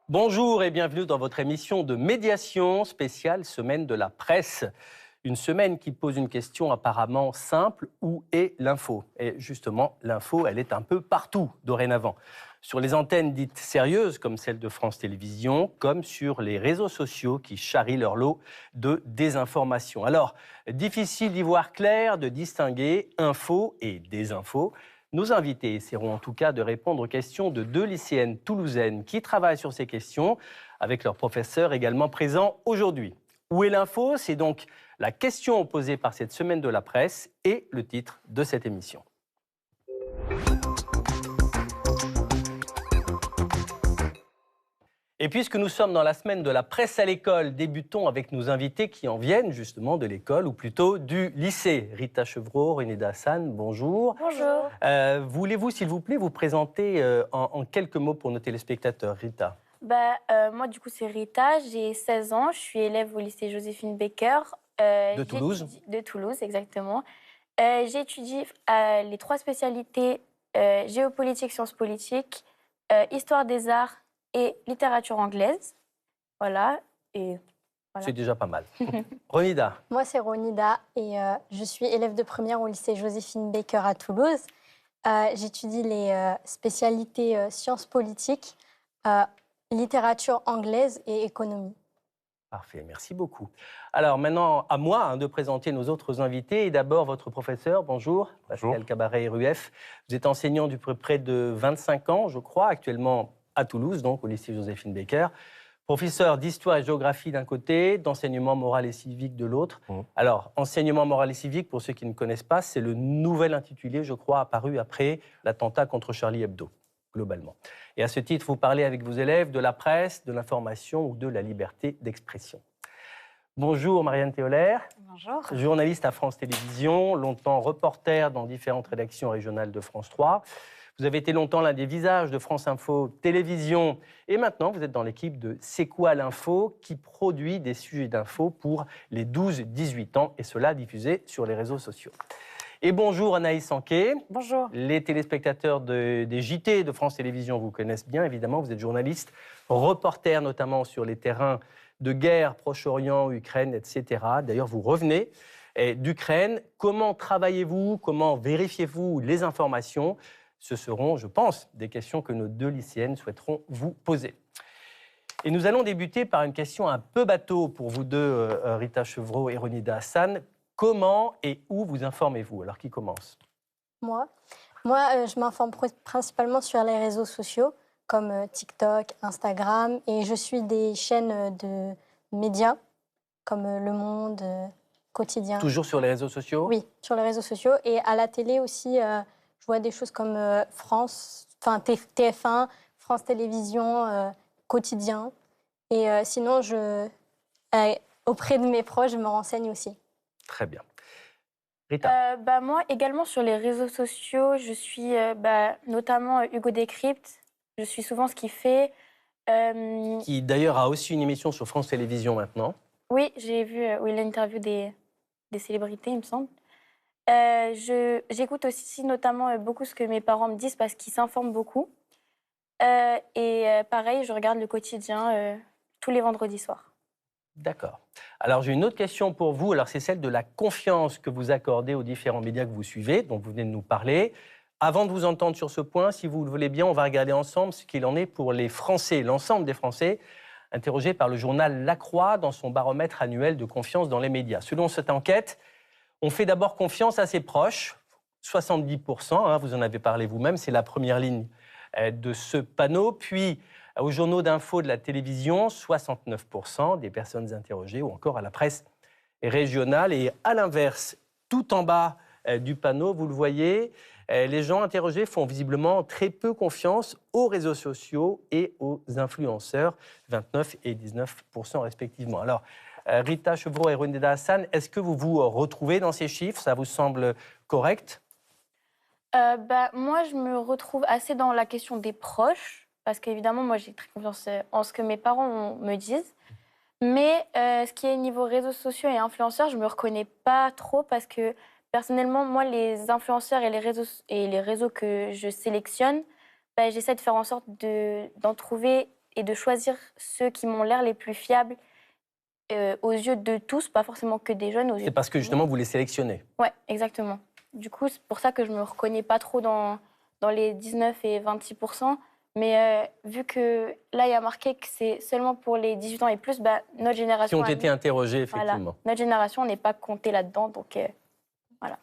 Bonjour et bienvenue dans votre émission de médiation spéciale Semaine de la presse. Une semaine qui pose une question apparemment simple, où est l'info? Et justement, l'info, elle est un peu partout dorénavant. Sur les antennes dites sérieuses, comme celle de France Télévisions, comme sur les réseaux sociaux qui charrient leur lot de désinformation. Alors, difficile d'y voir clair, de distinguer info et désinfo. Nos invités essaieront en tout cas de répondre aux questions de deux lycéennes toulousaines qui travaillent sur ces questions, avec leurs professeurs également présents aujourd'hui. Où est l'info? C'est donc la question posée par cette semaine de la presse et le titre de cette émission. Et puisque nous sommes dans la semaine de la presse à l'école, débutons avec nos invités qui en viennent justement de l'école, ou plutôt du lycée. Rita Chevreau, Ronida Hassan, bonjour. Bonjour. Voulez-vous, s'il vous plaît, vous présenter en quelques mots pour nos téléspectateurs, Rita? Moi, du coup, c'est Rita, j'ai 16 ans, je suis élève au lycée Joséphine Baker. De Toulouse? De Toulouse, exactement. J'étudie les trois spécialités géopolitique, sciences politiques, histoire des arts et littérature anglaise. Voilà. Et voilà. C'est déjà pas mal. Ronida? Moi, c'est Ronida et je suis élève de première au lycée Joséphine Baker à Toulouse. J'étudie les spécialités sciences politiques, littérature anglaise et économie. Parfait, merci beaucoup. Alors maintenant, à moi de présenter nos autres invités. Et d'abord, votre professeur, bonjour, Pascal Cabaret-Rueff. Vous êtes enseignant depuis près de 25 ans, je crois, actuellement à Toulouse, donc au lycée Joséphine Baker. Professeur d'histoire et géographie d'un côté, d'enseignement moral et civique de l'autre. Alors, enseignement moral et civique, pour ceux qui ne connaissent pas, c'est le nouvel intitulé, je crois, apparu après l'attentat contre Charlie Hebdo, globalement. Et à ce titre, vous parlez avec vos élèves de la presse, de l'information ou de la liberté d'expression. Bonjour Marianne Théolaire. Bonjour. Journaliste à France Télévisions, longtemps reporter dans différentes rédactions régionales de France 3. Vous avez été longtemps l'un des visages de France Info Télévisions et maintenant vous êtes dans l'équipe de C'est quoi l'info qui produit des sujets d'info pour les 12-18 ans et cela diffusé sur les réseaux sociaux. Et bonjour Anaïs Anquet. Bonjour. Les téléspectateurs des JT de France Télévisions vous connaissent bien, évidemment. Vous êtes journaliste, reporter notamment sur les terrains de guerre, Proche-Orient, Ukraine, etc. D'ailleurs, vous revenez d'Ukraine. Comment travaillez-vous? Comment vérifiez-vous les informations? Ce seront, je pense, des questions que nos deux lycéennes souhaiteront vous poser. Et nous allons débuter par une question un peu bateau pour vous deux, Rita Chevreau et Ronida Hassan. Comment et où vous informez-vous? Alors, qui commence? Moi, je m'informe principalement sur les réseaux sociaux, comme TikTok, Instagram, et je suis des chaînes de médias, comme Le Monde, Quotidien. Toujours sur les réseaux sociaux? Oui, sur les réseaux sociaux. Et à la télé aussi, je vois des choses comme TF1, France Télévisions, Quotidien. Et sinon, auprès de mes proches, je me renseigne aussi. Très bien. Rita? Moi, également sur les réseaux sociaux, je suis notamment Hugo Décrypte. Je suis souvent ce qu'il fait. Qui d'ailleurs a aussi une émission sur France Télévisions maintenant. Oui, j'ai vu où il interview des célébrités, il me semble. J'écoute aussi notamment beaucoup ce que mes parents me disent parce qu'ils s'informent beaucoup. Pareil, je regarde le Quotidien tous les vendredis soirs. D'accord. Alors, j'ai une autre question pour vous. Alors, c'est celle de la confiance que vous accordez aux différents médias que vous suivez, dont vous venez de nous parler. Avant de vous entendre sur ce point, si vous le voulez bien, on va regarder ensemble ce qu'il en est pour les Français, l'ensemble des Français, interrogés par le journal La Croix dans son baromètre annuel de confiance dans les médias. Selon cette enquête, on fait d'abord confiance à ses proches, 70%, vous en avez parlé vous-même, c'est la première ligne de ce panneau. Puis, aux journaux d'info de la télévision, 69% des personnes interrogées, ou encore à la presse régionale. Et à l'inverse, tout en bas du panneau, vous le voyez, les gens interrogés font visiblement très peu confiance aux réseaux sociaux et aux influenceurs, 29 et 19% respectivement. Alors, Rita Chevreau et Ronida Hassan, est-ce que vous vous retrouvez dans ces chiffres? Ça vous semble correct? Moi, je me retrouve assez dans la question des proches. Parce qu'évidemment, moi, j'ai très confiance en ce que mes parents me disent. Mais ce qui est niveau réseaux sociaux et influenceurs, je ne me reconnais pas trop parce que, personnellement, moi, les influenceurs et les réseaux que je sélectionne, j'essaie de faire en sorte d'en trouver et de choisir ceux qui m'ont l'air les plus fiables aux yeux de tous, pas forcément que des jeunes. C'est parce que justement, vous les sélectionnez. Oui, exactement. Du coup, c'est pour ça que je ne me reconnais pas trop dans les 19 et 26%. Mais vu que là, il y a marqué que c'est seulement pour les 18 ans et plus, bah, notre génération... Qui ont été interrogés, effectivement. Voilà. Notre génération n'est pas comptée là-dedans, donc voilà.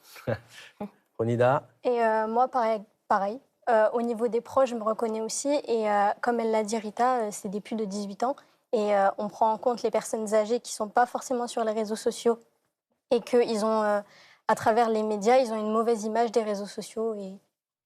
Ronida? Et moi, pareil. Au niveau des proches, je me reconnais aussi. Et comme elle l'a dit, Rita, c'est des plus de 18 ans. Et on prend en compte les personnes âgées qui ne sont pas forcément sur les réseaux sociaux et qu'ils ont, à travers les médias, ils ont une mauvaise image des réseaux sociaux et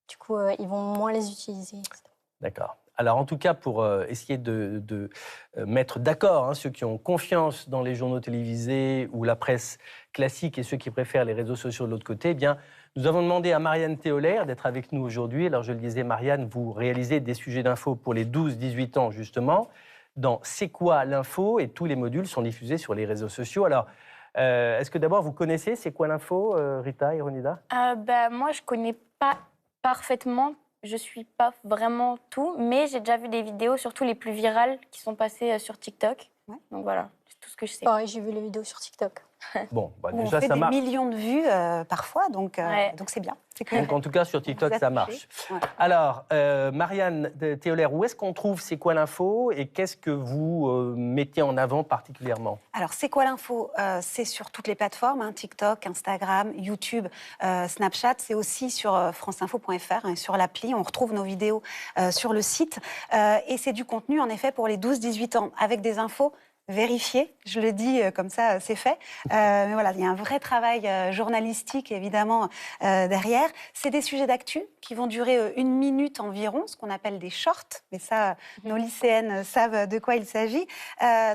du coup, ils vont moins les utiliser, etc. D'accord. Alors, en tout cas, pour essayer de mettre d'accord ceux qui ont confiance dans les journaux télévisés ou la presse classique et ceux qui préfèrent les réseaux sociaux de l'autre côté, eh bien, nous avons demandé à Marianne Théolaire d'être avec nous aujourd'hui. Alors, je le disais, Marianne, vous réalisez des sujets d'info pour les 12-18 ans, justement, dans C'est quoi l'info? Et tous les modules sont diffusés sur les réseaux sociaux. Alors, est-ce que d'abord, vous connaissez C'est quoi l'info, Rita et Ronida? Moi, je ne connais pas parfaitement. Je ne suis pas vraiment tout, mais j'ai déjà vu des vidéos, surtout les plus virales, qui sont passées sur TikTok. Ouais. Donc voilà, c'est tout ce que je sais. Pareil, j'ai vu les vidéos sur TikTok. Bon, déjà, ça marche. On fait des millions de vues parfois, donc c'est bien. Donc en tout cas, sur TikTok, ça marche. Ouais. Alors, Marianne Théolaire, où est-ce qu'on trouve C'est quoi l'info et qu'est-ce que vous mettez en avant particulièrement? Alors, C'est quoi l'info? C'est sur toutes les plateformes, TikTok, Instagram, YouTube, Snapchat. C'est aussi sur franceinfo.fr, sur l'appli. On retrouve nos vidéos sur le site. Et c'est du contenu, en effet, pour les 12-18 ans, avec des infos vérifié, je le dis comme ça, c'est fait. Mais voilà, il y a un vrai travail journalistique, évidemment, derrière. C'est des sujets d'actu qui vont durer 1 minute environ, ce qu'on appelle des shorts. Mais ça, nos lycéennes savent de quoi il s'agit.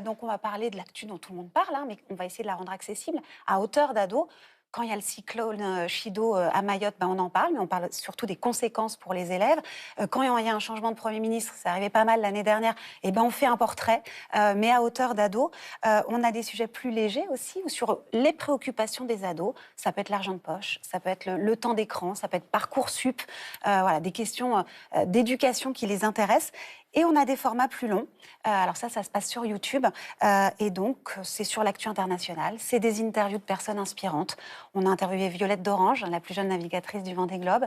Donc, on va parler de l'actu dont tout le monde parle, mais on va essayer de la rendre accessible à hauteur d'ado. Quand il y a le cyclone Chido à Mayotte, on en parle, mais on parle surtout des conséquences pour les élèves. Quand il y a un changement de Premier ministre, ça arrivait pas mal l'année dernière, on fait un portrait, mais à hauteur d'ado. On a des sujets plus légers aussi, sur les préoccupations des ados. Ça peut être l'argent de poche, ça peut être le temps d'écran, ça peut être Parcoursup, voilà, des questions d'éducation qui les intéressent. Et on a des formats plus longs. Alors ça se passe sur YouTube. Et donc, c'est sur l'actu internationale. C'est des interviews de personnes inspirantes. On a interviewé Violette d'Orange, la plus jeune navigatrice du Vendée Globe.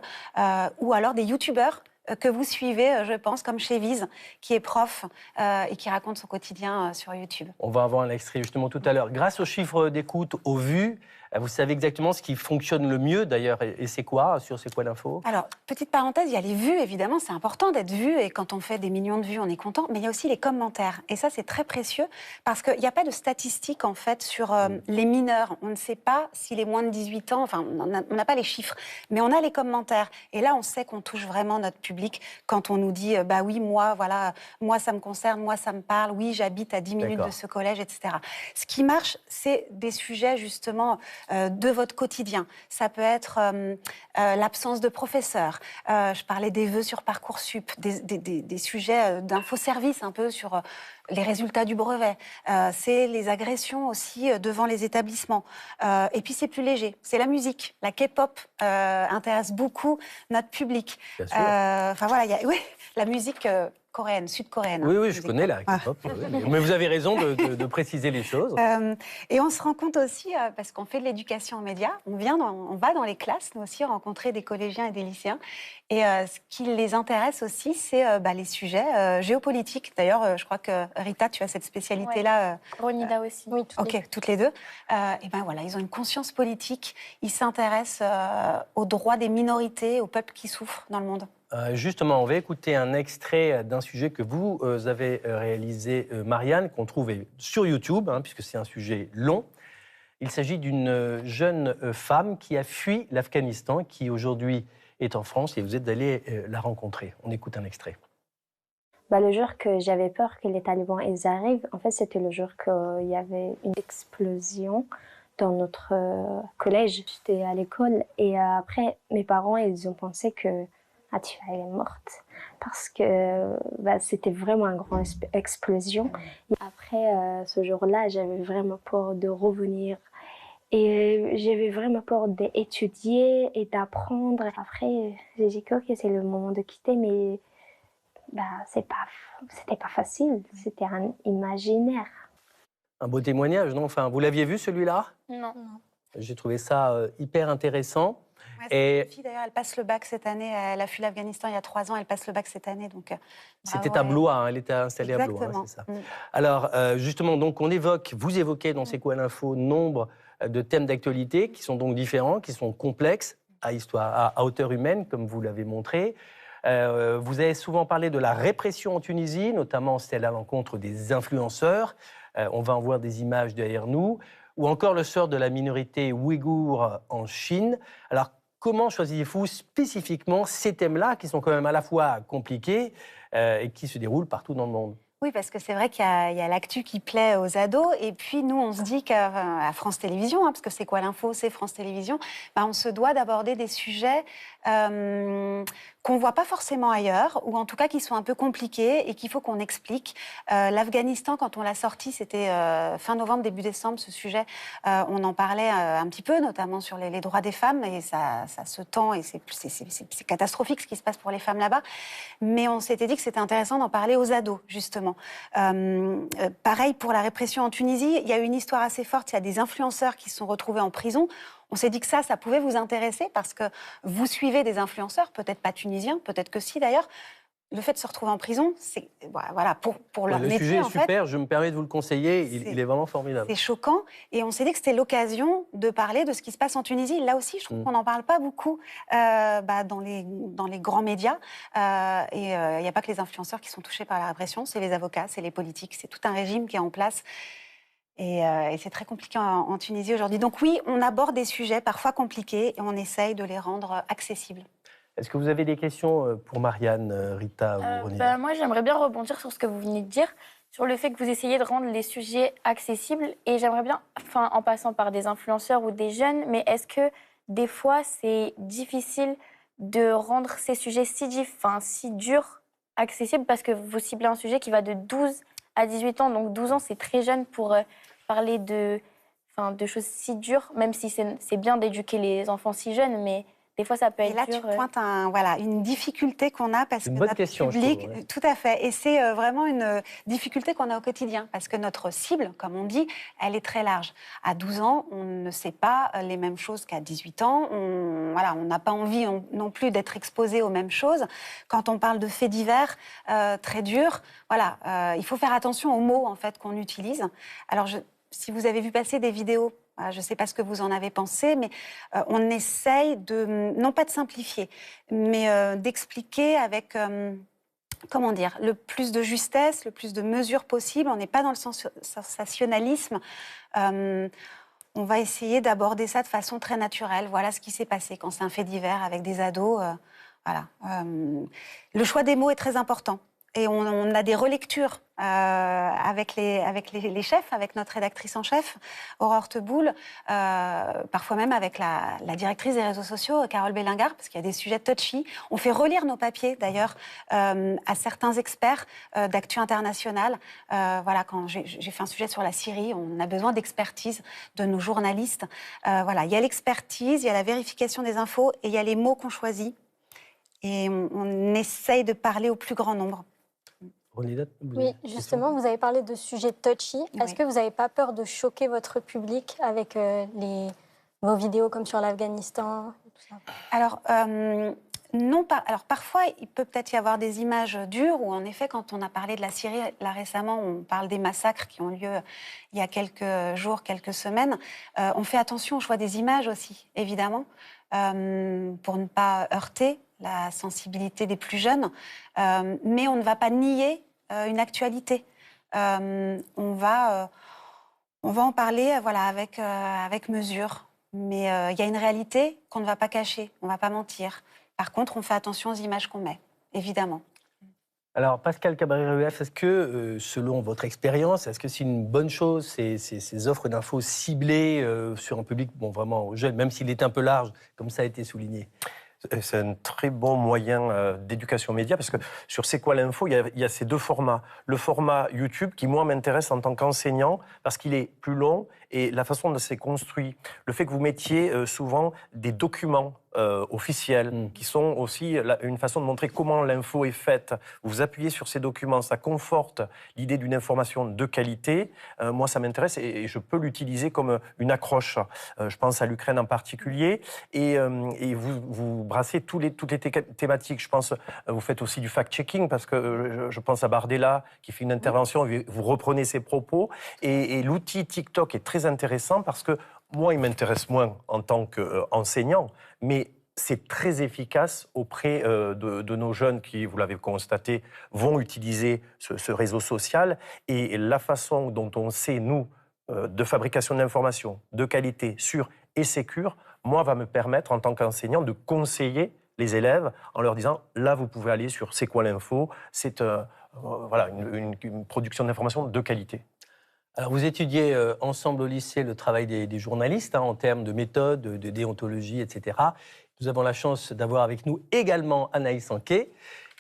Ou alors des youtubeurs que vous suivez, je pense, comme Chévise, qui est prof et qui raconte son quotidien sur YouTube. On va avoir un extrait justement tout à l'heure. Grâce aux chiffres d'écoute, aux vues, vous savez exactement ce qui fonctionne le mieux d'ailleurs. Et c'est quoi sur C'est quoi l'info? Alors, petite parenthèse, il y a les vues, évidemment, c'est important d'être vu. Et quand on fait des millions de vues, on est content. Mais il y a aussi les commentaires. Et ça, c'est très précieux parce qu'il n'y a pas de statistiques, en fait, sur les mineurs. On ne sait pas s'il est moins de 18 ans. Enfin, on n'a pas les chiffres. Mais on a les commentaires. Et là, on sait qu'on touche vraiment notre public quand on nous dit « bah oui, moi, ça me concerne, moi, ça me parle. Oui, j'habite à 10 minutes de ce collège, etc. » Ce qui marche, c'est des sujets, justement, de votre quotidien. Ça peut être l'absence de professeurs. Je parlais des vœux sur Parcoursup, des sujets d'infoservice un peu sur les résultats du brevet. C'est les agressions aussi devant les établissements. Et puis c'est plus léger. C'est la musique. La K-pop intéresse beaucoup notre public. Enfin voilà, la musique coréenne, sud-coréenne. Oui, je connais la K-pop. Mais vous avez raison de préciser les choses. Et on se rend compte aussi, parce qu'on fait de l'éducation aux médias, on va dans les classes, nous aussi, rencontrer des collégiens et des lycéens. Et ce qui les intéresse aussi, c'est les sujets géopolitiques. D'ailleurs, je crois que Rita, tu as cette spécialité-là. Ronida aussi. Oui, toutes les deux. Et voilà, ils ont une conscience politique. Ils s'intéressent aux droits des minorités, aux peuples qui souffrent dans le monde. Justement, on va écouter un extrait d'un sujet que vous avez réalisé, Marianne, qu'on trouve sur YouTube, puisque c'est un sujet long. Il s'agit d'une jeune femme qui a fui l'Afghanistan, qui aujourd'hui est en France, et vous êtes allé la rencontrer. On écoute un extrait. Le jour que j'avais peur que les talibans ils arrivent, en fait, c'était le jour qu'il y avait une explosion dans notre collège. J'étais à l'école et après, mes parents, ils ont pensé que Atifa est morte parce que c'était vraiment une grande explosion. Après ce jour-là, j'avais vraiment peur de revenir et j'avais vraiment peur d'étudier et d'apprendre. Après, j'ai dit que c'est le moment de quitter, mais c'était pas facile, c'était un imaginaire. Un beau témoignage, non? Enfin, vous l'aviez vu celui-là? Non. J'ai trouvé ça hyper intéressant. Ouais, Et cette fille, d'ailleurs, elle passe le bac cette année. Elle a fui l'Afghanistan il y a 3 ans. Elle passe le bac cette année. Donc, c'était bravo à à elle. Blois, hein, elle était installée à Blois, Exactement. hein, c'est ça. Mm. Alors, justement, donc, vous évoquez dans C'est quoi l'info nombre de thèmes d'actualité qui sont donc différents, qui sont complexes à hauteur humaine, comme vous l'avez montré. Vous avez souvent parlé de la répression en Tunisie, notamment celle à l'encontre des influenceurs. On va en voir des images derrière nous. Ou encore le sort de la minorité ouïghour en Chine. Alors, comment choisissez-vous spécifiquement ces thèmes-là, qui sont quand même à la fois compliqués et qui se déroulent partout dans le monde? Oui, parce que c'est vrai qu'il y a l'actu qui plaît aux ados. Et puis, nous, on se dit qu'à France Télévisions, parce que c'est quoi l'info, c'est France Télévisions, on se doit d'aborder des sujets qu'on ne voit pas forcément ailleurs, ou en tout cas qui sont un peu compliqués et qu'il faut qu'on explique. L'Afghanistan, quand on l'a sorti, c'était fin novembre, début décembre, ce sujet. On en parlait un petit peu, notamment sur les droits des femmes, et ça se tend, et c'est catastrophique ce qui se passe pour les femmes là-bas. Mais on s'était dit que c'était intéressant d'en parler aux ados, justement. Pareil pour la répression en Tunisie, il y a eu une histoire assez forte, il y a des influenceurs qui se sont retrouvés en prison. On s'est dit que ça pouvait vous intéresser parce que vous suivez des influenceurs, peut-être pas tunisiens, peut-être que si d'ailleurs. Le fait de se retrouver en prison, c'est voilà, pour leur Le métier, sujet est en fait, super, je me permets de vous le conseiller, il est vraiment formidable. c'est choquant. Et on s'est dit que c'était l'occasion de parler de ce qui se passe en Tunisie. Là aussi, je trouve qu'on n'en parle pas beaucoup dans les grands médias. Et il n'y a pas que les influenceurs qui sont touchés par la répression, c'est les avocats, c'est les politiques, c'est tout un régime qui est en place. Et c'est très compliqué en Tunisie aujourd'hui. Donc oui, on aborde des sujets parfois compliqués et on essaye de les rendre accessibles. Est-ce que vous avez des questions pour Marianne, Rita ou René? Moi, j'aimerais bien rebondir sur ce que vous venez de dire, sur le fait que vous essayez de rendre les sujets accessibles. Et j'aimerais bien, en passant par des influenceurs ou des jeunes, mais est-ce que des fois, c'est difficile de rendre ces sujets si durs, accessibles, parce que vous ciblez un sujet qui va de 12 à 18 ans. Donc 12 ans, c'est très jeune pour parler de choses si dures, même si c'est bien d'éduquer les enfants si jeunes, mais des fois, ça peut être dur. Et là, tu pointes une difficulté qu'on a parce que notre public... je trouve, ouais. Tout à fait. Et c'est vraiment une difficulté qu'on a au quotidien parce que notre cible, comme on dit, elle est très large. À 12 ans, on ne sait pas les mêmes choses qu'à 18 ans. On n'a pas envie non plus d'être exposé aux mêmes choses. Quand on parle de faits divers très durs, il faut faire attention aux mots en fait, qu'on utilise. Alors, si vous avez vu passer des vidéos, je ne sais pas ce que vous en avez pensé, mais on essaye non pas de simplifier, mais d'expliquer avec, le plus de justesse, le plus de mesure possible. On n'est pas dans le sensationnalisme. On va essayer d'aborder ça de façon très naturelle. Voilà ce qui s'est passé quand c'est un fait divers avec des ados. Le choix des mots est très important. Et on a des relectures avec les chefs, avec notre rédactrice en chef, Aurore Teboul, parfois même avec la directrice des réseaux sociaux, Carole Bellingar, parce qu'il y a des sujets touchy. On fait relire nos papiers, d'ailleurs, à certains experts d'actu internationale. Quand j'ai fait un sujet sur la Syrie, on a besoin d'expertise de nos journalistes. Il y a l'expertise, il y a la vérification des infos et il y a les mots qu'on choisit. Et on essaye de parler au plus grand nombre. Oui, justement, vous avez parlé de sujets touchy. Oui. Est-ce que vous n'avez pas peur de choquer votre public avec vos vidéos comme sur l'Afghanistan et tout ça? Alors, non pas. Alors, parfois, il peut peut-être y avoir des images dures où, en effet, quand on a parlé de la Syrie, là récemment, on parle des massacres qui ont lieu il y a quelques jours, quelques semaines. On fait attention au choix des images aussi, évidemment, pour ne pas heurter la sensibilité des plus jeunes. Mais on ne va pas nier une actualité. On va en parler avec mesure. Mais il y a une réalité qu'on ne va pas cacher, on ne va pas mentir. Par contre, on fait attention aux images qu'on met, évidemment. Alors, Pascal Cabral-Rueff, est-ce que, selon votre expérience, est-ce que c'est une bonne chose, ces offres d'infos ciblées sur un public vraiment jeune, même s'il est un peu large, comme ça a été souligné? C'est un très bon moyen d'éducation média parce que sur C'est quoi l'info, il y a ces deux formats. Le format YouTube qui, moi, m'intéresse en tant qu'enseignant parce qu'il est plus long et la façon dont c'est construit. Le fait que vous mettiez souvent des documents officiels, qui sont aussi une façon de montrer comment l'info est faite. Vous vous appuyez sur ces documents, ça conforte l'idée d'une information de qualité. Moi, ça m'intéresse et je peux l'utiliser comme une accroche. Je pense à l'Ukraine en particulier. Et vous brassez toutes les thématiques. Je pense, vous faites aussi du fact-checking, parce que je pense à Bardella, qui fait une intervention, vous reprenez ses propos. Et l'outil TikTok est très intéressant parce que moi, il m'intéresse moins en tant qu'enseignant, mais c'est très efficace auprès de nos jeunes qui, vous l'avez constaté, vont utiliser ce réseau social. Et la façon dont on sait, nous, de fabrication d'informations, de qualité, sûre et sécure, moi, va me permettre, en tant qu'enseignant, de conseiller les élèves en leur disant « là, vous pouvez aller sur C'est quoi l'info ?» C'est voilà, une production d'informations de qualité. Alors, vous étudiez ensemble au lycée le travail des journalistes, en termes de méthode, de déontologie, etc. Nous avons la chance d'avoir avec nous également Anaïs Anquet,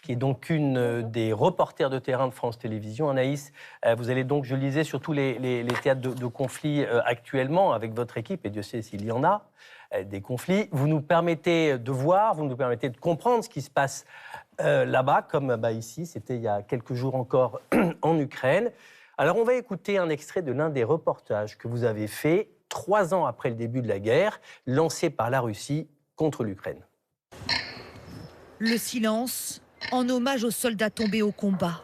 qui est donc une des reporters de terrain de France Télévisions. Anaïs, vous allez donc, je le disais, sur tous les théâtres de conflits actuellement avec votre équipe, et Dieu sait s'il y en a, des conflits. Vous nous permettez de voir, vous nous permettez de comprendre ce qui se passe là-bas, comme ici, c'était il y a quelques jours encore en Ukraine. Alors, on va écouter un extrait de l'un des reportages que vous avez fait 3 ans après le début de la guerre, lancé par la Russie contre l'Ukraine. Le silence, en hommage aux soldats tombés au combat.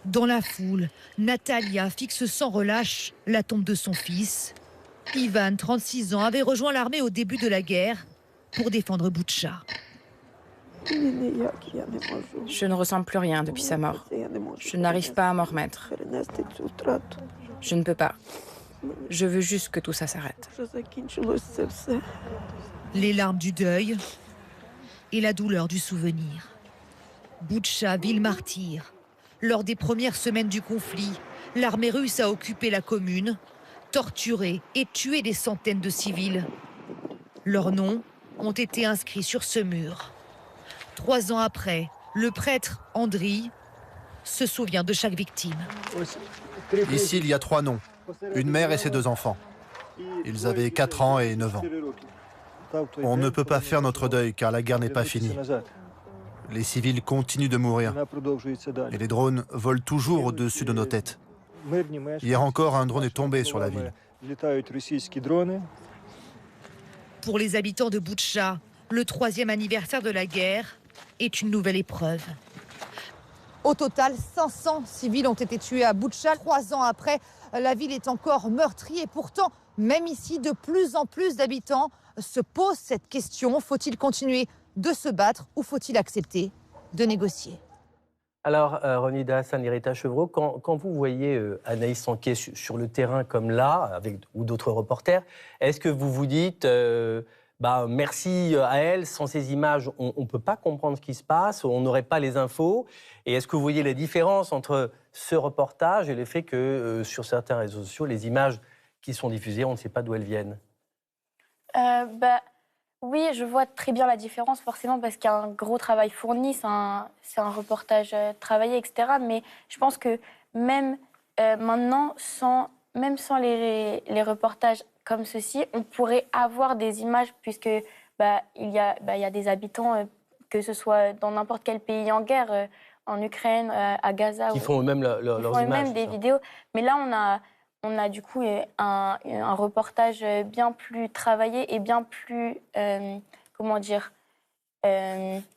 Dans la foule, Natalia fixe sans relâche la tombe de son fils. Ivan, 36 ans, avait rejoint l'armée au début de la guerre pour défendre Boutcha. Je ne ressens plus rien depuis sa mort. Je n'arrive pas à m'en remettre. Je ne peux pas. Je veux juste que tout ça s'arrête. Les larmes du deuil et la douleur du souvenir. Boutcha, ville martyre. Lors des premières semaines du conflit, l'armée russe a occupé la commune, torturé et tué des centaines de civils. Leurs noms ont été inscrits sur ce mur. 3 ans après, le prêtre Andriy se souvient de chaque victime. Ici, il y a 3 noms. Une mère et ses 2 enfants. Ils avaient 4 ans et 9 ans. On ne peut pas faire notre deuil car la guerre n'est pas finie. Les civils continuent de mourir. Et les drones volent toujours au-dessus de nos têtes. Hier encore, un drone est tombé sur la ville. Pour les habitants de Boutcha, le 3e anniversaire de la guerre est une nouvelle épreuve. Au total, 500 civils ont été tués à Boutcha. 3 ans après, la ville est encore meurtrie. Et pourtant, même ici, de plus en plus d'habitants se posent cette question. Faut-il continuer de se battre ou faut-il accepter de négocier? Alors, Ronida Hassan-Lirita Chevreau, quand vous voyez Anaïs Anquet sur le terrain comme là, ou d'autres reporters, est-ce que vous vous dites merci à elle, sans ces images, on ne peut pas comprendre ce qui se passe, on n'aurait pas les infos? Et est-ce que vous voyez la différence entre ce reportage et le fait que sur certains réseaux sociaux, les images qui sont diffusées, on ne sait pas d'où elles viennent? Oui, je vois très bien la différence, forcément, parce qu'il y a un gros travail fourni, c'est un reportage travaillé, etc. Mais je pense que même maintenant, même sans les reportages comme ceci, on pourrait avoir des images, puisque il y a des habitants, que ce soit dans n'importe quel pays en guerre, en Ukraine, à Gaza. Qui font eux-mêmes leurs images. Eux-mêmes des vidéos. Mais là, on a du coup un reportage bien plus travaillé et bien plus,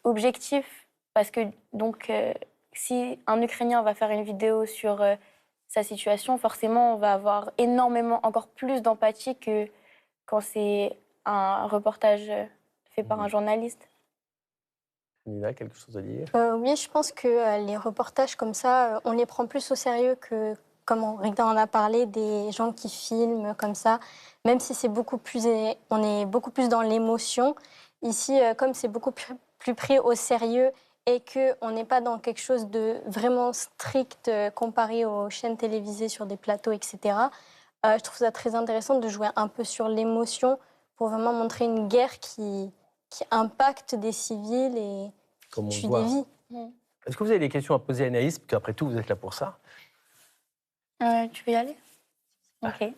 objectif. Parce que, donc, si un Ukrainien va faire une vidéo sur sa situation, forcément, on va avoir énormément, encore plus d'empathie que quand c'est un reportage fait par un journaliste. Il a quelque chose à dire? Oui, je pense que les reportages comme ça, on les prend plus au sérieux que, comme Rita en a parlé, des gens qui filment comme ça. Même si on est beaucoup plus dans l'émotion. Ici, comme c'est beaucoup plus pris au sérieux et qu'on n'est pas dans quelque chose de vraiment strict comparé aux chaînes télévisées sur des plateaux, etc., je trouve ça très intéressant de jouer un peu sur l'émotion pour vraiment montrer une guerre qui impacte des civils et tue des vies. Est-ce que vous avez des questions à poser à Anaïs? Parce qu'après tout, vous êtes là pour ça. Tu veux y aller? Ok.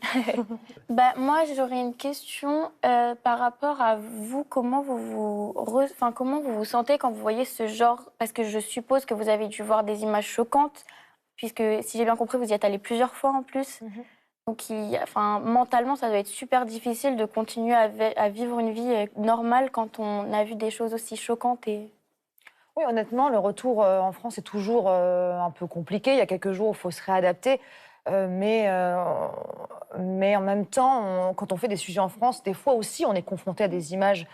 Moi, j'aurais une question par rapport à vous. Comment vous vous sentez quand vous voyez ce genre? Parce que je suppose que vous avez dû voir des images choquantes, puisque, si j'ai bien compris, vous y êtes allé plusieurs fois en plus. Donc, mentalement, ça doit être super difficile de continuer à vivre une vie normale quand on a vu des choses aussi choquantes. Oui, honnêtement, le retour en France est toujours un peu compliqué. Il y a quelques jours où il faut se réadapter. Mais en même temps, quand on fait des sujets en France, des fois aussi, on est confronté à des images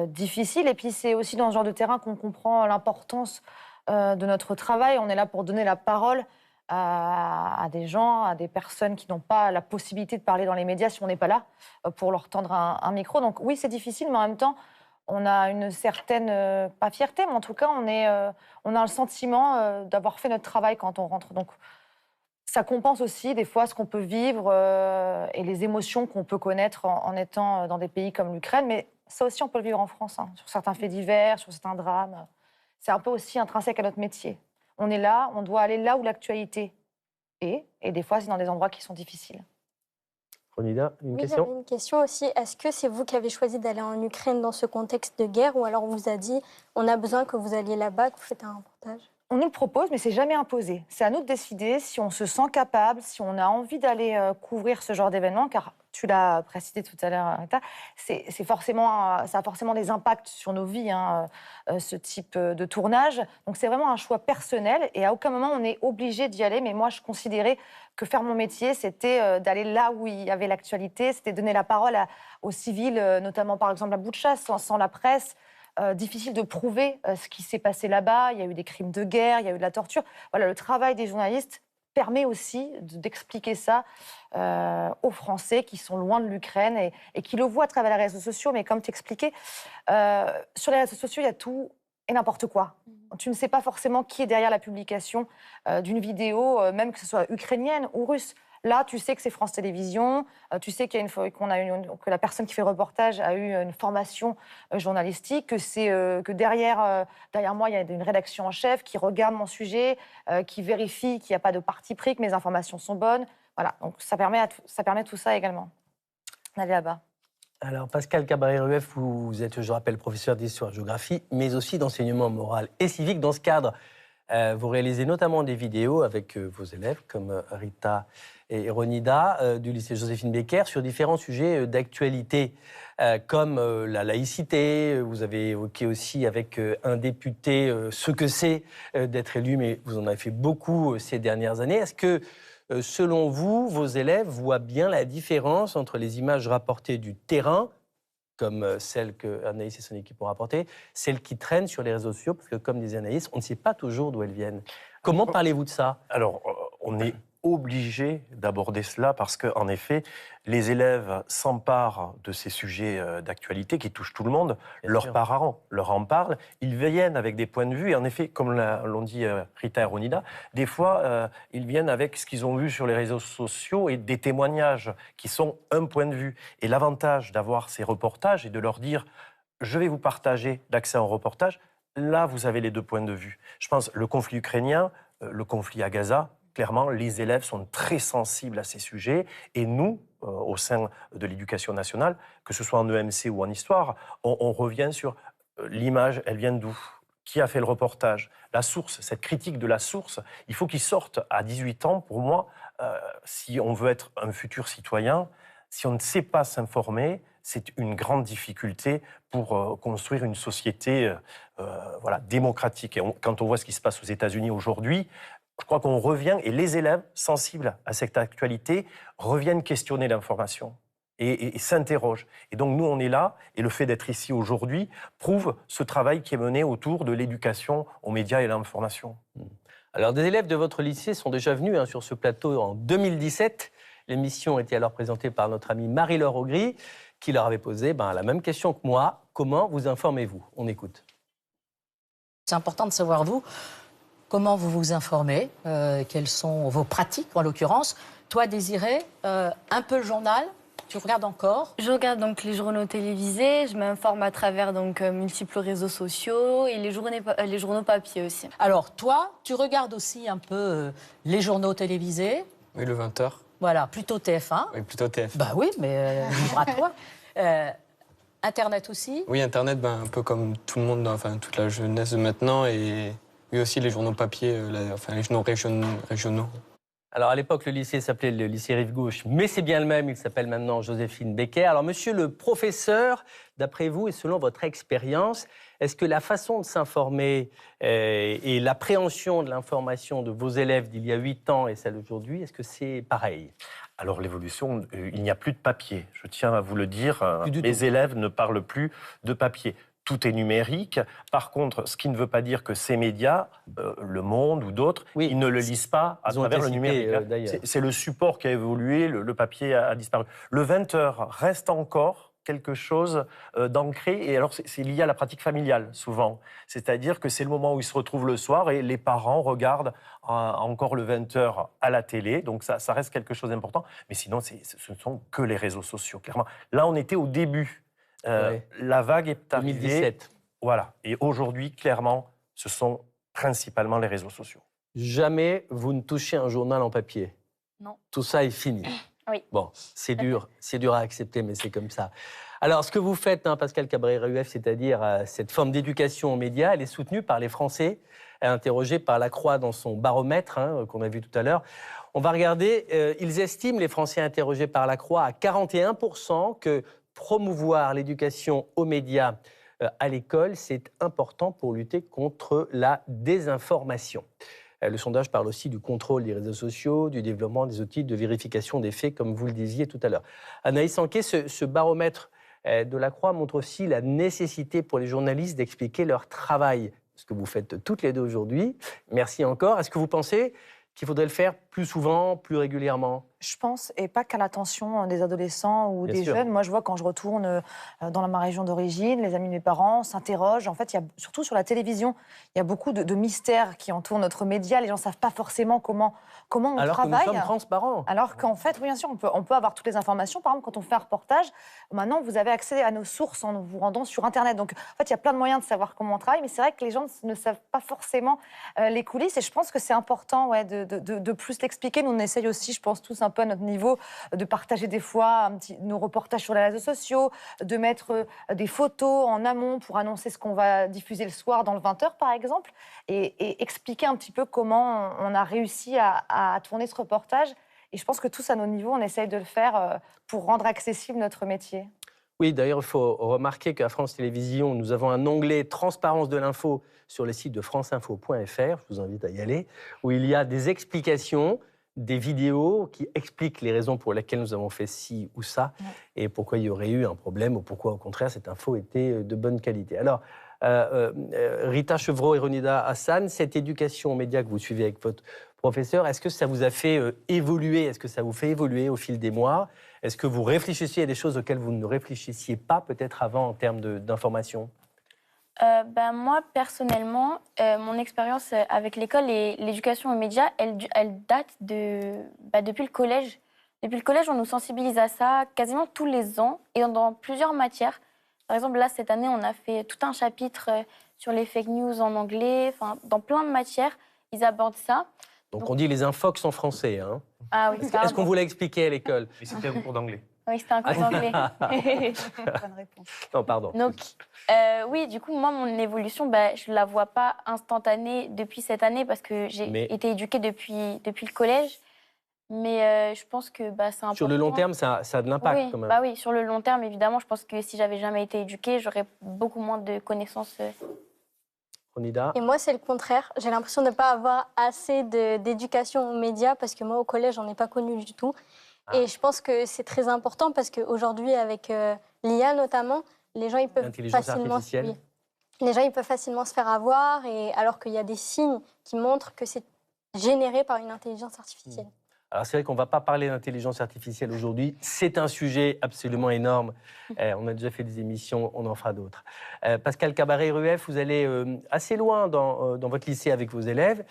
difficiles. Et puis, c'est aussi dans ce genre de terrain qu'on comprend l'importance de notre travail. On est là pour donner la parole à des gens, à des personnes qui n'ont pas la possibilité de parler dans les médias si on n'est pas là pour leur tendre un micro. Donc oui, c'est difficile, mais en même temps, on a une certaine, pas fierté, mais en tout cas, on a le sentiment d'avoir fait notre travail quand on rentre. Donc, ça compense aussi des fois ce qu'on peut vivre et les émotions qu'on peut connaître en étant dans des pays comme l'Ukraine. Mais ça aussi, on peut le vivre en France, sur certains faits divers, sur certains drames. C'est un peu aussi intrinsèque à notre métier. On est là, on doit aller là où l'actualité est. Et des fois, c'est dans des endroits qui sont difficiles. Ronida, une Oui, question? j'avais une question aussi. Est-ce que c'est vous qui avez choisi d'aller en Ukraine dans ce contexte de guerre, ou alors on vous a dit on a besoin que vous alliez là-bas, que vous faites un reportage? On nous le propose, mais c'est jamais imposé. C'est à nous de décider si on se sent capable, si on a envie d'aller couvrir ce genre d'événement, car tu l'as précisé tout à l'heure, Rita, ça a forcément des impacts sur nos vies, ce type de tournage. Donc c'est vraiment un choix personnel et à aucun moment on est obligé d'y aller. Mais moi, je considérais que faire mon métier, c'était d'aller là où il y avait l'actualité, c'était donner la parole aux civils, notamment par exemple à Boutcha, sans la presse. Difficile de prouver ce qui s'est passé là-bas. Il y a eu des crimes de guerre, il y a eu de la torture. Voilà, le travail des journalistes permet aussi d'expliquer ça aux Français qui sont loin de l'Ukraine et qui le voient à travers les réseaux sociaux. Mais comme tu expliquais, sur les réseaux sociaux, il y a tout et n'importe quoi. Tu ne sais pas forcément qui est derrière la publication d'une vidéo, même que ce soit ukrainienne ou russe. Là, tu sais que c'est France Télévisions, tu sais que la personne qui fait le reportage a eu une formation journalistique, que derrière moi, il y a une rédaction en chef qui regarde mon sujet, qui vérifie qu'il n'y a pas de parti pris, que mes informations sont bonnes. Voilà, donc ça permet tout ça également. Allez là-bas. Alors, Pascal Cabaret-Rueff, vous êtes, je rappelle, professeur d'histoire-géographie, mais aussi d'enseignement moral et civique. Dans ce cadre, vous réalisez notamment des vidéos avec vos élèves, comme Rita et Ronida, du lycée Joséphine Becker, sur différents sujets d'actualité, comme la laïcité. Vous avez évoqué aussi avec un député ce que c'est d'être élu, mais vous en avez fait beaucoup ces dernières années. Est-ce que, selon vous, vos élèves voient bien la différence entre les images rapportées du terrain, comme celles que Anaïs et son équipe ont rapportées, celles qui traînent sur les réseaux sociaux, parce que comme disait Anaïs, on ne sait pas toujours d'où elles viennent. Comment parlez-vous de ça? Alors, on est obligé d'aborder cela parce qu'en effet, les élèves s'emparent de ces sujets d'actualité qui touchent tout le monde. Leurs parents leur en parlent. Ils viennent avec des points de vue. Et en effet, comme l'ont dit Rita et Ronida, des fois, ils viennent avec ce qu'ils ont vu sur les réseaux sociaux et des témoignages qui sont un point de vue. Et l'avantage d'avoir ces reportages et de leur dire « je vais vous partager l'accès au reportage », là, vous avez les deux points de vue. Je pense le conflit ukrainien, le conflit à Gaza, clairement, les élèves sont très sensibles à ces sujets. Et nous, au sein de l'éducation nationale, que ce soit en EMC ou en histoire, on revient sur l'image, elle vient d'où? Qui a fait le reportage? La source, cette critique de la source, il faut qu'ils sortent à 18 ans, pour moi, si on veut être un futur citoyen, si on ne sait pas s'informer, c'est une grande difficulté pour construire une société démocratique. Et quand on voit ce qui se passe aux États-Unis aujourd'hui, je crois qu'on revient, et les élèves sensibles à cette actualité reviennent questionner l'information et s'interrogent. Et donc nous, on est là, et le fait d'être ici aujourd'hui prouve ce travail qui est mené autour de l'éducation aux médias et à l'information. Alors, des élèves de votre lycée sont déjà venus sur ce plateau en 2017. L'émission était alors présentée par notre amie Marie-Laure Augry, qui leur avait posé la même question que moi. Comment vous informez-vous? On écoute. C'est important de savoir, vous, comment vous vous informez, quelles sont vos pratiques, en l'occurrence. Toi, Désirée, un peu le journal, tu regardes encore? Je regarde donc les journaux télévisés, je m'informe à travers multiples réseaux sociaux et les journaux papier aussi. Alors, toi, tu regardes aussi un peu les journaux télévisés? Oui, le 20h. Voilà, plutôt TF1. Oui, plutôt TF1. Bah oui, mais libre à toi. Internet aussi? Oui, Internet, un peu comme tout le monde, enfin toute la jeunesse de maintenant, et oui aussi les journaux papier, les journaux régionaux. Alors, à l'époque, le lycée s'appelait le lycée Rive-Gauche, mais c'est bien le même, il s'appelle maintenant Joséphine Baker. Alors, monsieur le professeur, d'après vous et selon votre expérience, est-ce que la façon de s'informer et l'appréhension de l'information de vos élèves d'il y a 8 ans et celle d'aujourd'hui, est-ce que c'est pareil? Alors l'évolution, il n'y a plus de papier. Je tiens à vous le dire, Plus du mes tout. élèves ne parlent plus de papier. Tout est numérique. Par contre, ce qui ne veut pas dire que ces médias, Le Monde ou d'autres, Oui. ils ne le lisent pas à Ils ont travers été le cités, numérique. d'ailleurs. C'est le support qui a évolué, le papier a disparu. Le 20h reste encore quelque chose d'ancré, et alors c'est lié à la pratique familiale, souvent. C'est-à-dire que c'est le moment où ils se retrouvent le soir et les parents regardent encore le 20h à la télé, donc ça reste quelque chose d'important. Mais sinon, ce ne sont que les réseaux sociaux, clairement. Là, on était au début. Ouais. La vague est arrivée. 2017. Voilà. Et aujourd'hui, clairement, ce sont principalement les réseaux sociaux. Jamais vous ne touchez un journal en papier. Non. Tout ça est fini. Oui. Bon, c'est dur à accepter, mais c'est comme ça. Alors, ce que vous faites, Pascal Cabré-Rueff, c'est-à-dire cette forme d'éducation aux médias, elle est soutenue par les Français, interrogés par la Croix dans son baromètre, qu'on a vu tout à l'heure. On va regarder, ils estiment, les Français interrogés par la Croix, à 41% que promouvoir l'éducation aux médias à l'école, c'est important pour lutter contre la désinformation. Le sondage parle aussi du contrôle des réseaux sociaux, du développement des outils de vérification des faits, comme vous le disiez tout à l'heure. Anaïs Anquet, ce baromètre de la Croix montre aussi la nécessité pour les journalistes d'expliquer leur travail, ce que vous faites toutes les deux aujourd'hui. Merci encore. Est-ce que vous pensez qu'il faudrait le faire plus souvent, plus régulièrement? Je pense, et pas qu'à l'attention des adolescents ou des jeunes. Moi, je vois quand je retourne dans ma région d'origine, les amis de mes parents s'interrogent. En fait, il y a, surtout sur la télévision, il y a beaucoup de mystères qui entourent notre média. Les gens ne savent pas forcément comment on Alors travaille. que nous sommes transparents. Alors qu'en fait, oui, bien sûr, on peut avoir toutes les informations. Par exemple, quand on fait un reportage, maintenant, vous avez accès à nos sources en vous rendant sur Internet. Donc, en fait, il y a plein de moyens de savoir comment on travaille. Mais c'est vrai que les gens ne savent pas forcément les coulisses. Et je pense que c'est important de plus l'expliquer. Nous, on essaye aussi, je pense, tous un peu à notre niveau, de partager des fois nos reportages sur les réseaux sociaux, de mettre des photos en amont pour annoncer ce qu'on va diffuser le soir dans le 20h, par exemple, et expliquer un petit peu comment on a réussi à tourner ce reportage. Et je pense que tous, à nos niveaux, on essaye de le faire pour rendre accessible notre métier. Oui, d'ailleurs, il faut remarquer qu'à France Télévisions, nous avons un onglet Transparence de l'info sur le site de franceinfo.fr, je vous invite à y aller, où il y a des explications, des vidéos qui expliquent les raisons pour lesquelles nous avons fait ci ou ça, et pourquoi il y aurait eu un problème, ou pourquoi, au contraire, cette info était de bonne qualité. Alors, Rita Chevreau et Ronida Hassan, cette éducation aux médias que vous suivez avec votre professeur, est-ce que ça vous a fait évoluer? Est-ce que ça vous fait évoluer au fil des mois? Est-ce que vous réfléchissiez à des choses auxquelles vous ne réfléchissiez pas peut-être avant en termes d'information? Moi, personnellement, mon expérience avec l'école et l'éducation aux médias, elle date depuis le collège. Depuis le collège, on nous sensibilise à ça quasiment tous les ans et dans plusieurs matières. Par exemple, là, cette année, on a fait tout un chapitre sur les fake news en anglais. Enfin, dans plein de matières, ils abordent ça. Donc on dit les infox en français. Hein. Ah oui, Est-ce qu'on vous l'a expliqué à l'école? Mais c'était un cours d'anglais. Oui, c'était un cours d'anglais. Bonne réponse. Non, pardon. Donc, oui, du coup, moi, mon évolution, je ne la vois pas instantanée depuis cette année parce que j'ai été éduquée depuis le collège. Mais je pense que c'est important. Sur le long terme, ça a de l'impact quand même. Oui, sur le long terme, évidemment, je pense que si j'avais jamais été éduquée, j'aurais beaucoup moins de connaissances. Ronida? Et moi, c'est le contraire. J'ai l'impression de ne pas avoir assez d'éducation aux médias parce que moi, au collège, j'en ai pas connu du tout. Et je pense que c'est très important parce qu'aujourd'hui, avec l'IA notamment, les gens ils peuvent facilement se faire avoir, et alors qu'il y a des signes qui montrent que c'est généré par une intelligence artificielle. Alors c'est vrai qu'on ne va pas parler d'intelligence artificielle aujourd'hui, c'est un sujet absolument énorme. On a déjà fait des émissions, on en fera d'autres. Pascal Cabré-Rueff, vous allez assez loin dans votre lycée avec vos élèves,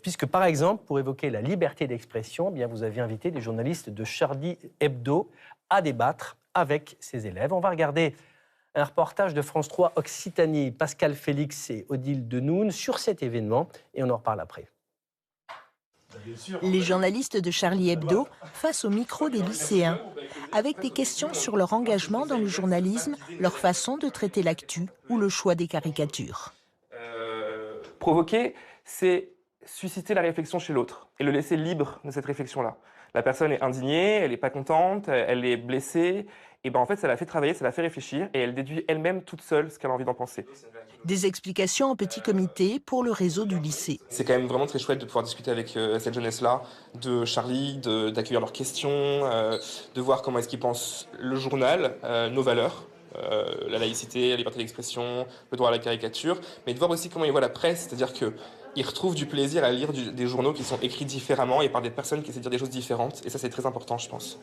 puisque par exemple, pour évoquer la liberté d'expression, vous avez invité des journalistes de Charlie Hebdo à débattre avec ses élèves. On va regarder un reportage de France 3 Occitanie, Pascal Félix et Odile Denoun sur cet événement, et on en reparle après. Les journalistes de Charlie Hebdo face au micro des lycéens, avec des questions sur leur engagement dans le journalisme, leur façon de traiter l'actu ou le choix des caricatures. Provoquer, c'est susciter la réflexion chez l'autre et le laisser libre de cette réflexion-là. La personne est indignée, elle n'est pas contente, elle est blessée, et ben en fait ça la fait travailler, ça la fait réfléchir et elle déduit elle-même toute seule ce qu'elle a envie d'en penser. Des explications en petit comité pour le réseau du lycée. C'est quand même vraiment très chouette de pouvoir discuter avec cette jeunesse-là, de Charlie, d'accueillir leurs questions, de voir comment est-ce qu'ils pensent le journal, nos valeurs. La laïcité, la liberté d'expression, le droit à la caricature, mais de voir aussi comment ils voient la presse, c'est-à-dire qu'ils retrouvent du plaisir à lire des journaux qui sont écrits différemment et par des personnes qui essaient de dire des choses différentes, et ça c'est très important je pense.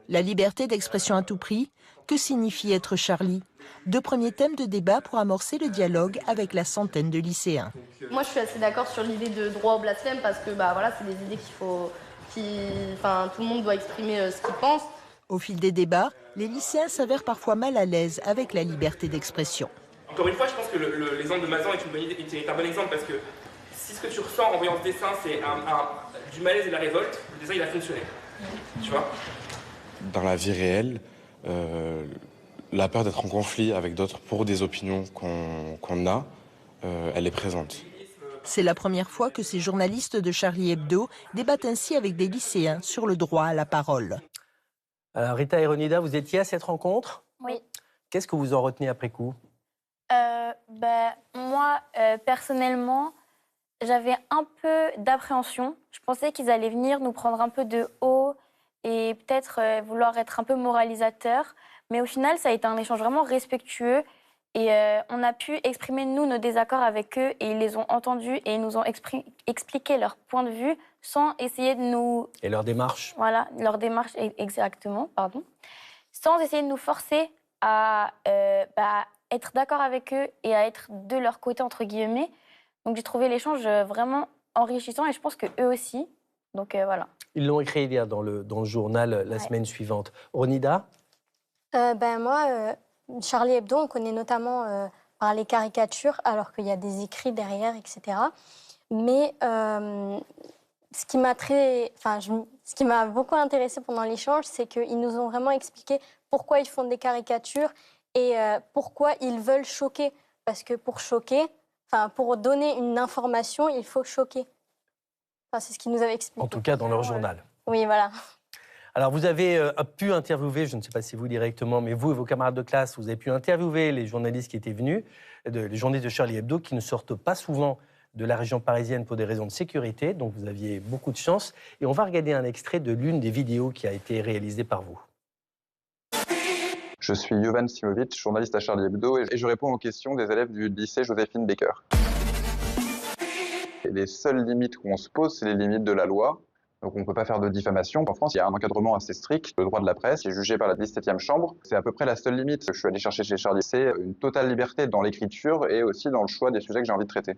La liberté d'expression à tout prix, que signifie être Charlie? Deux premiers thèmes de débat pour amorcer le dialogue avec la centaine de lycéens. Moi je suis assez d'accord sur l'idée de droit au blasphème parce que voilà, c'est des idées tout le monde doit exprimer ce qu'il pense. Au fil des débats, les lycéens s'avèrent parfois mal à l'aise avec la liberté d'expression. Encore une fois, je pense que l'exemple de Mazan est un bon exemple parce que si ce que tu ressens en voyant ce dessin, c'est du malaise et de la révolte, le dessin il a fonctionné. Tu vois ? Dans la vie réelle, la peur d'être en conflit avec d'autres pour des opinions qu'on a, elle est présente. C'est la première fois que ces journalistes de Charlie Hebdo débattent ainsi avec des lycéens sur le droit à la parole. Alors Rita et Ronida, vous étiez à cette rencontre? Oui. Qu'est-ce que vous en retenez après coup? Moi, personnellement, j'avais un peu d'appréhension. Je pensais qu'ils allaient venir nous prendre un peu de haut et peut-être vouloir être un peu moralisateurs. Mais au final, ça a été un échange vraiment respectueux. Et on a pu exprimer, nous, nos désaccords avec eux. Et ils les ont entendus et ils nous ont expliqué leur point de vue sans essayer de nous... Et leur démarche. Voilà, leur démarche, exactement, pardon. Sans essayer de nous forcer à être d'accord avec eux et à être de leur côté, entre guillemets. Donc j'ai trouvé l'échange vraiment enrichissant et je pense qu'eux aussi. Donc voilà. Ils l'ont écrit hier dans le journal la semaine suivante. Ronida? Moi, Charlie Hebdo, on connaît notamment par les caricatures, alors qu'il y a des écrits derrière, etc. Mais ce qui m'a beaucoup intéressé pendant l'échange, c'est qu'ils nous ont vraiment expliqué pourquoi ils font des caricatures et pourquoi ils veulent choquer. Parce que pour choquer, pour donner une information, il faut choquer. C'est ce qu'ils nous avaient expliqué. En tout cas, dans leur journal. Oui, voilà. Alors, vous avez pu interviewer, je ne sais pas si vous directement, mais vous et vos camarades de classe, vous avez pu interviewer les journalistes qui étaient venus, les journalistes de Charlie Hebdo, qui ne sortent pas souvent de la région parisienne pour des raisons de sécurité. Donc, vous aviez beaucoup de chance. Et on va regarder un extrait de l'une des vidéos qui a été réalisée par vous. Je suis Jovan Simovic, journaliste à Charlie Hebdo, et je réponds aux questions des élèves du lycée Joséphine Baker. Et les seules limites qu'on se pose, c'est les limites de la loi. Donc on ne peut pas faire de diffamation. En France, il y a un encadrement assez strict. Le droit de la presse qui est jugé par la 17e chambre. C'est à peu près la seule limite que je suis allé chercher chez Charlie. C'est une totale liberté dans l'écriture et aussi dans le choix des sujets que j'ai envie de traiter.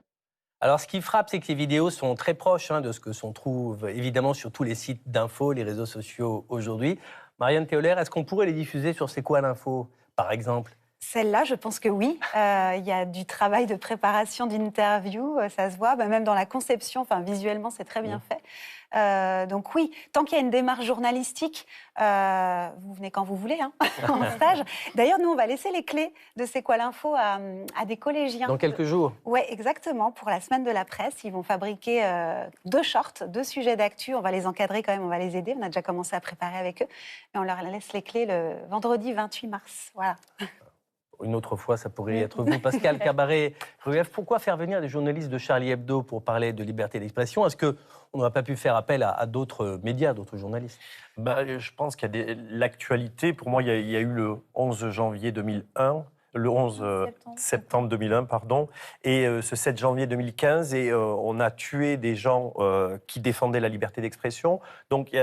Alors, ce qui frappe, c'est que ces vidéos sont très proches de ce que s'on trouve évidemment sur tous les sites d'info, les réseaux sociaux aujourd'hui. Marianne Théolaire, est-ce qu'on pourrait les diffuser sur C'est quoi l'info, par exemple? Celle-là, je pense que oui. Il y a du travail de préparation d'interview, ça se voit, même dans la conception, visuellement, c'est très bien fait. Donc oui, tant qu'il y a une démarche journalistique, vous venez quand vous voulez, en stage. D'ailleurs, nous, on va laisser les clés de C'est quoi l'info à des collégiens. Dans quelques jours. Oui, exactement. Pour la semaine de la presse, ils vont fabriquer 2 shorts, 2 sujets d'actu. On va les encadrer quand même, on va les aider. On a déjà commencé à préparer avec eux. Et on leur laisse les clés le vendredi 28 mars. Voilà. Une autre fois, ça pourrait être vous. Pascal Cabaret-Rueff, pourquoi faire venir des journalistes de Charlie Hebdo pour parler de liberté d'expression? Est-ce qu'on n'aurait pas pu faire appel à d'autres médias, d'autres journalistes? Je pense qu'il y a l'actualité. Pour moi, il y a eu le 11 janvier 2001, le 11 septembre 2001, pardon, et ce 7 janvier 2015, et on a tué des gens qui défendaient la liberté d'expression. Donc,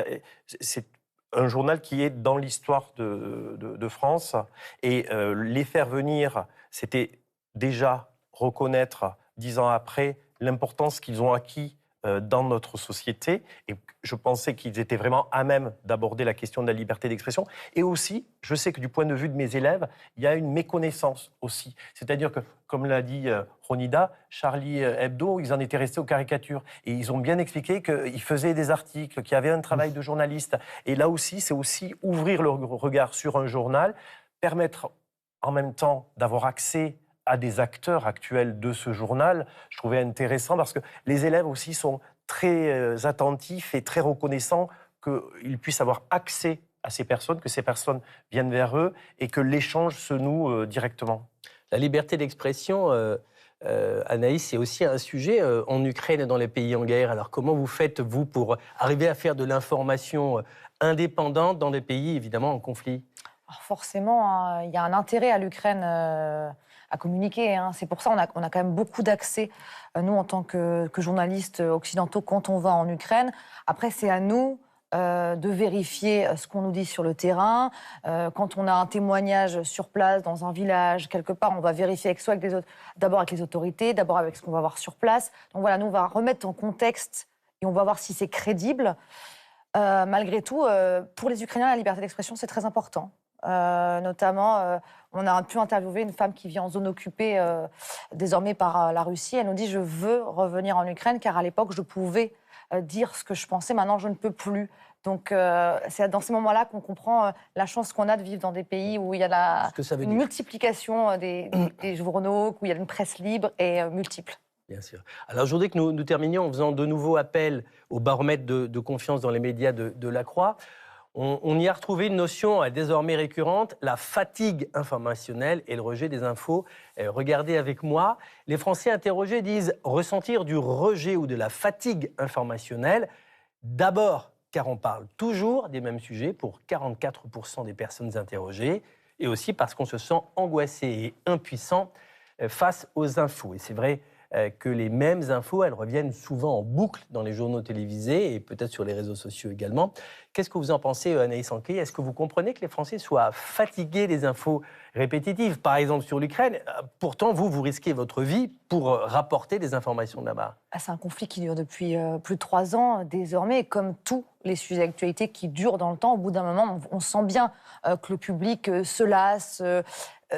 c'est un journal qui est dans l'histoire de France. Et les faire venir, c'était déjà reconnaître, 10 ans après, l'importance qu'ils ont acquis dans notre société. Et je pensais qu'ils étaient vraiment à même d'aborder la question de la liberté d'expression. Et aussi, je sais que du point de vue de mes élèves, il y a une méconnaissance aussi. C'est-à-dire que, comme l'a dit Ronida, Charlie Hebdo, ils en étaient restés aux caricatures. Et ils ont bien expliqué qu'ils faisaient des articles, qu'il y avait un travail de journaliste. Et là aussi, c'est aussi ouvrir le regard sur un journal, permettre en même temps d'avoir accès à des acteurs actuels de ce journal. Je trouvais intéressant parce que les élèves aussi sont très attentifs et très reconnaissants qu'ils puissent avoir accès à ces personnes, que ces personnes viennent vers eux et que l'échange se noue directement. La liberté d'expression, Anaïs, c'est aussi un sujet en Ukraine et dans les pays en guerre. Alors comment vous faites, vous, pour arriver à faire de l'information indépendante dans des pays, évidemment, en conflit? Alors forcément, il y a un intérêt à l'Ukraine à communiquer. C'est pour ça qu'on a quand même beaucoup d'accès, nous, en tant que journalistes occidentaux, quand on va en Ukraine. Après, c'est à nous de vérifier ce qu'on nous dit sur le terrain. Quand on a un témoignage sur place, dans un village, quelque part, on va vérifier avec soi, d'abord avec les autorités, d'abord avec ce qu'on va voir sur place. Donc voilà, nous, on va remettre en contexte et on va voir si c'est crédible. Malgré tout, pour les Ukrainiens, la liberté d'expression, c'est très important. Notamment, on a pu interviewer une femme qui vit en zone occupée désormais par la Russie. Elle nous dit « Je veux revenir en Ukraine car à l'époque, je pouvais dire ce que je pensais. Maintenant, je ne peux plus. » Donc, c'est dans ces moments-là qu'on comprend la chance qu'on a de vivre dans des pays où il y a une multiplication des journaux, où il y a une presse libre et multiple. Bien sûr. Alors, je voudrais que nous terminions en faisant de nouveau appel au baromètre de confiance dans les médias de la Croix. On y a retrouvé une notion désormais récurrente, la fatigue informationnelle et le rejet des infos. Regardez avec moi, les Français interrogés disent ressentir du rejet ou de la fatigue informationnelle. D'abord, car on parle toujours des mêmes sujets pour 44% des personnes interrogées, et aussi parce qu'on se sent angoissé et impuissant face aux infos. Et c'est vrai que les mêmes infos, elles reviennent souvent en boucle dans les journaux télévisés et peut-être sur les réseaux sociaux également. Qu'est-ce que vous en pensez, Anaïs Anquet? Est-ce que vous comprenez que les Français soient fatigués des infos répétitives? Par exemple, sur l'Ukraine, pourtant, vous risquez votre vie pour rapporter des informations de là-bas. C'est un conflit qui dure depuis plus de 3 ans désormais. Et comme tous les sujets d'actualité qui durent dans le temps, au bout d'un moment, on sent bien que le public se lasse,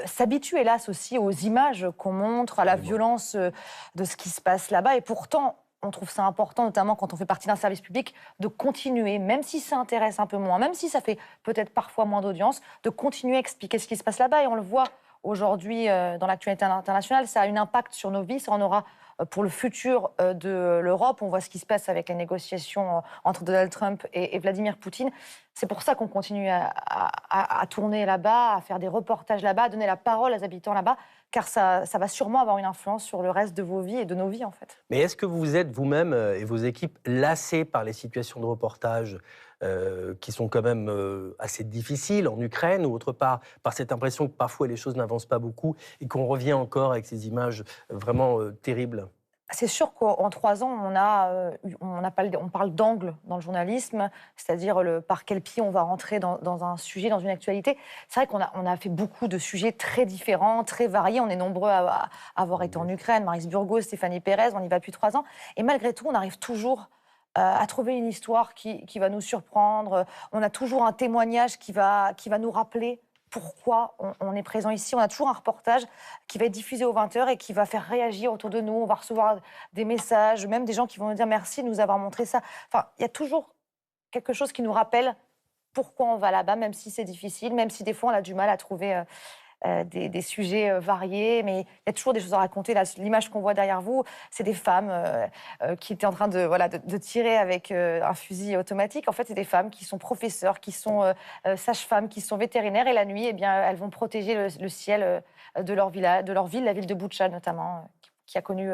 s'habitue hélas aussi aux images qu'on montre, à la violence de ce qui se passe là-bas. Et pourtant, on trouve ça important, notamment quand on fait partie d'un service public, de continuer, même si ça intéresse un peu moins, même si ça fait peut-être parfois moins d'audience, de continuer à expliquer ce qui se passe là-bas. Et on le voit aujourd'hui dans l'actualité internationale, ça a un impact sur nos vies, ça en aura pour le futur de l'Europe. On voit ce qui se passe avec les négociations entre Donald Trump et Vladimir Poutine. C'est pour ça qu'on continue à tourner là-bas, à faire des reportages là-bas, à donner la parole aux habitants là-bas, car ça va sûrement avoir une influence sur le reste de vos vies et de nos vies, en fait. Mais est-ce que vous êtes vous-même et vos équipes lassés par les situations de reportage qui sont quand même assez difficiles en Ukraine ou autre part, par cette impression que parfois les choses n'avancent pas beaucoup et qu'on revient encore avec ces images vraiment terribles? C'est sûr qu'en 3 ans, on parle d'angle dans le journalisme, c'est-à-dire par quel pied on va rentrer dans un sujet, dans une actualité. C'est vrai qu'on a fait beaucoup de sujets très différents, très variés. On est nombreux à avoir été en Ukraine, Maryse Burgos, Stéphanie Pérez, on y va depuis 3 ans. Et malgré tout, on arrive toujours à trouver une histoire qui va nous surprendre. On a toujours un témoignage qui va nous rappeler pourquoi on est présent ici. On a toujours un reportage qui va être diffusé aux 20h et qui va faire réagir autour de nous. On va recevoir des messages, même des gens qui vont nous dire merci de nous avoir montré ça. Enfin, il y a toujours quelque chose qui nous rappelle pourquoi on va là-bas, même si c'est difficile, même si des fois on a du mal à trouver des sujets variés, mais il y a toujours des choses à raconter. L'image qu'on voit derrière vous, c'est des femmes qui étaient en train de tirer avec un fusil automatique. En fait, c'est des femmes qui sont professeurs, qui sont sages-femmes, qui sont vétérinaires, et la nuit, eh bien, elles vont protéger le ciel de leur village, de leur ville, la ville de Boutcha notamment, qui a connu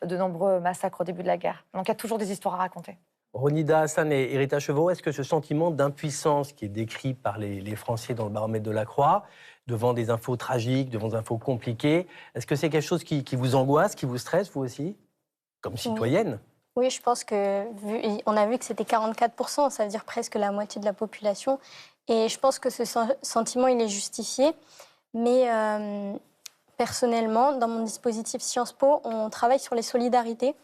de nombreux massacres au début de la guerre. Donc il y a toujours des histoires à raconter. Ronida Hassan et Erita Chevaux, est-ce que ce sentiment d'impuissance qui est décrit par les Français dans le baromètre de la Croix, devant des infos tragiques, devant des infos compliquées, est-ce que c'est quelque chose qui vous angoisse, qui vous stresse, vous aussi, comme citoyenne? Oui, je pense on a vu que c'était 44%, ça veut dire presque la moitié de la population. Et je pense que ce sentiment, il est justifié. Mais personnellement, dans mon dispositif Sciences Po, on travaille sur les solidarités.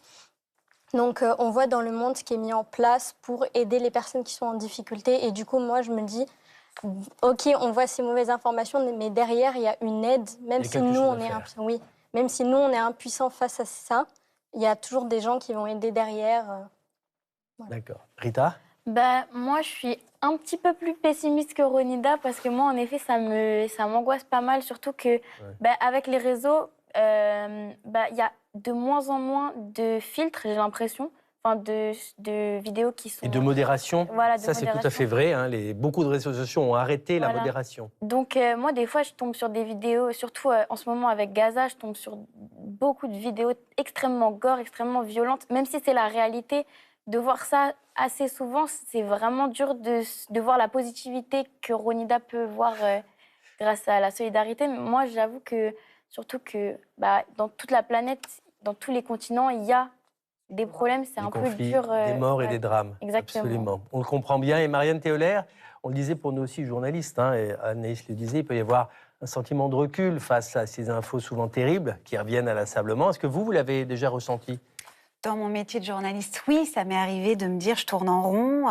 Donc, on voit dans le monde ce qui est mis en place pour aider les personnes qui sont en difficulté. Et du coup, moi, je me dis, OK, on voit ces mauvaises informations, mais derrière, il y a une aide, même si nous, on est impuissants. Oui, même si nous, on est impuissants face à ça, il y a toujours des gens qui vont aider derrière. Voilà. D'accord. Rita? Moi, je suis un petit peu plus pessimiste que Ronida parce que moi, en effet, ça m'angoisse pas mal, surtout que avec les réseaux, il y a de moins en moins de filtres, j'ai l'impression, de vidéos qui sont... Et de modération, voilà, ça c'est tout à fait vrai. Hein, beaucoup de réseaux sociaux ont arrêté la modération. Donc moi, des fois, je tombe sur des vidéos, surtout en ce moment avec Gaza, je tombe sur beaucoup de vidéos extrêmement gore, extrêmement violentes, même si c'est la réalité. De voir ça assez souvent, c'est vraiment dur de voir la positivité que Ronida peut voir grâce à la solidarité. Mais moi, j'avoue que, surtout que dans toute la planète, dans tous les continents, il y a des problèmes, c'est un peu dur. Des morts et des drames. Exactement. Absolument. On le comprend bien. Et Marianne Théolaire, on le disait pour nous aussi journalistes, hein, et Anaïs le disait, il peut y avoir un sentiment de recul face à ces infos souvent terribles qui reviennent inlassablement. Est-ce que vous l'avez déjà ressenti ? Dans mon métier de journaliste, oui, ça m'est arrivé de me dire je tourne en rond,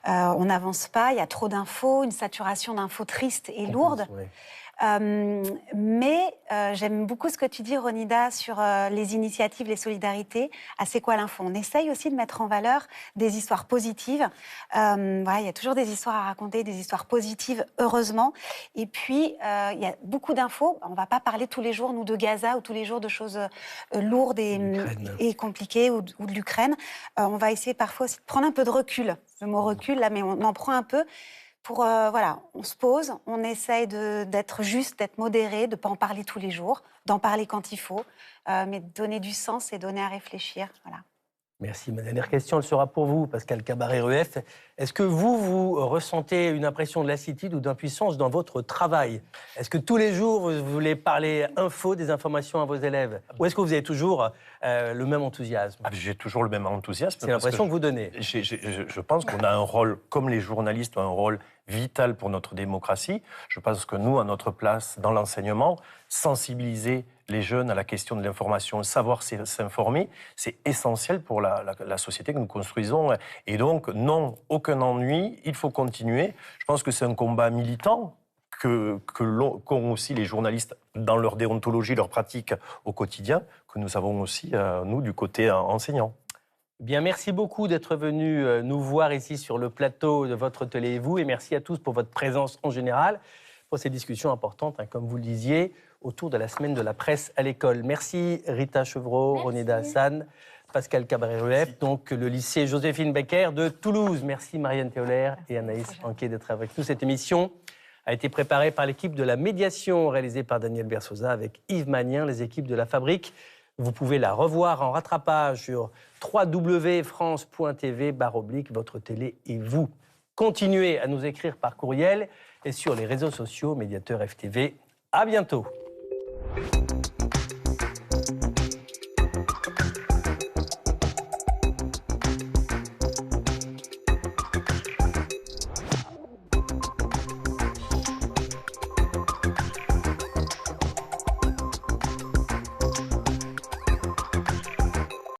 on n'avance pas, il y a trop d'infos, une saturation d'infos tristes et lourdes. Mais j'aime beaucoup ce que tu dis, Ronida, sur les initiatives, les solidarités. C'est quoi l'info? On essaye aussi de mettre en valeur des histoires positives. Il y a toujours des histoires à raconter, des histoires positives, heureusement. Et puis, il y a beaucoup d'infos. On ne va pas parler tous les jours, nous, de Gaza ou tous les jours de choses lourdes et compliquées ou de l'Ukraine. On va essayer parfois aussi de prendre un peu de recul. Le mot recul, là, mais on en prend un peu. Pour, on se pose, on essaye d'être juste, d'être modéré, de ne pas en parler tous les jours, d'en parler quand il faut, mais de donner du sens et donner à réfléchir. Voilà. Merci. Ma dernière question, elle sera pour vous, Pascal Cabaret-Rueff. Est-ce que vous ressentez une impression de lassitude ou d'impuissance dans votre travail? Est-ce que tous les jours, vous voulez parler info, des informations à vos élèves? Ou est-ce que vous avez toujours le même enthousiasme? J'ai toujours le même enthousiasme. C'est l'impression que vous donnez. Je pense qu'on a un rôle, comme les journalistes ont un rôle vital pour notre démocratie. Je pense que nous, à notre place dans l'enseignement, sensibiliser les jeunes à la question de l'information, savoir s'informer, c'est essentiel pour la société que nous construisons. Et donc, non, aucun ennui, il faut continuer. Je pense que c'est un combat militant qu'ont aussi les journalistes dans leur déontologie, leur pratique au quotidien, que nous avons aussi, nous, du côté enseignant. Bien, merci beaucoup d'être venu nous voir ici sur le plateau de Votre Télé et vous, et merci à tous pour votre présence en général, pour ces discussions importantes, hein, comme vous le disiez, autour de la semaine de la presse à l'école. Merci Rita Chevreau, Ronida Hassan, Pascal Cabaret-Rueff, donc le lycée Joséphine Becker de Toulouse. Merci Marianne Théolaire et Anaïs Anquet d'être avec nous. Cette émission a été préparée par l'équipe de la médiation réalisée par Daniel Bersosa avec Yves Magnien, les équipes de La Fabrique. Vous pouvez la revoir en rattrapage sur www.france.tv/Votre Télé et vous. Continuez à nous écrire par courriel et sur les réseaux sociaux Médiateur FTV. À bientôt.